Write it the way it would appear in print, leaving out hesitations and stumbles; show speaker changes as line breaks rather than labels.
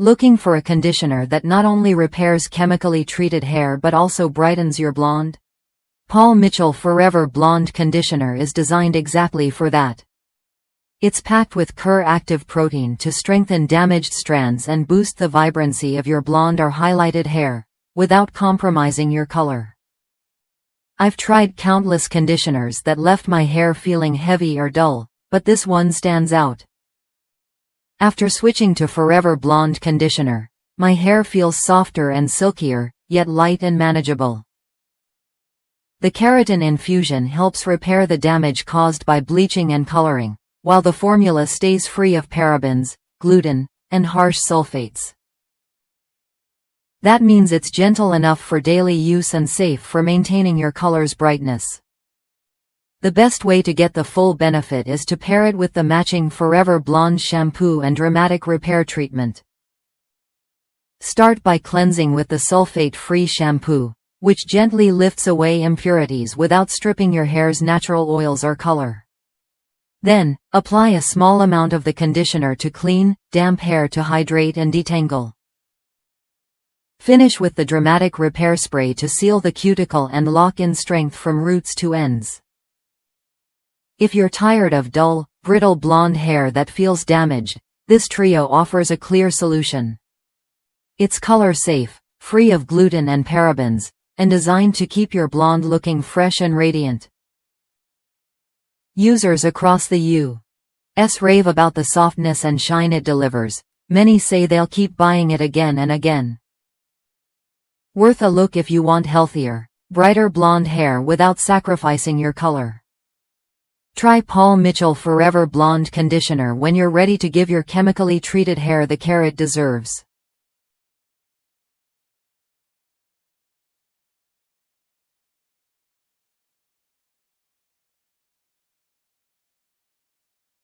Looking for a conditioner that not only repairs chemically treated hair but also brightens your blonde? Paul Mitchell Forever Blonde Conditioner is designed exactly for that. It's packed with KerActive protein to strengthen damaged strands and boost the vibrancy of your blonde or highlighted hair, without compromising your color. I've tried countless conditioners that left my hair feeling heavy or dull, but this one stands out. After switching to Forever Blonde Conditioner, my hair feels softer and silkier, yet light and manageable. The keratin infusion helps repair the damage caused by bleaching and coloring, while the formula stays free of parabens, gluten, and harsh sulfates. That means it's gentle enough for daily use and safe for maintaining your color's brightness. The best way to get the full benefit is to pair it with the matching Forever Blonde shampoo and dramatic repair treatment. Start by cleansing with the sulfate-free shampoo, which gently lifts away impurities without stripping your hair's natural oils or color. Then, apply a small amount of the conditioner to clean, damp hair to hydrate and detangle. Finish with the dramatic repair spray to seal the cuticle and lock in strength from roots to ends. If you're tired of dull, brittle blonde hair that feels damaged, this trio offers a clear solution. It's color-safe, free of gluten and parabens, and designed to keep your blonde looking fresh and radiant. Users across the U.S. rave about the softness and shine it delivers. Many say they'll keep buying it again and again. Worth a look if you want healthier, brighter blonde hair without sacrificing your color. Try Paul Mitchell Forever Blonde Conditioner when you're ready to give your chemically treated hair the care it deserves.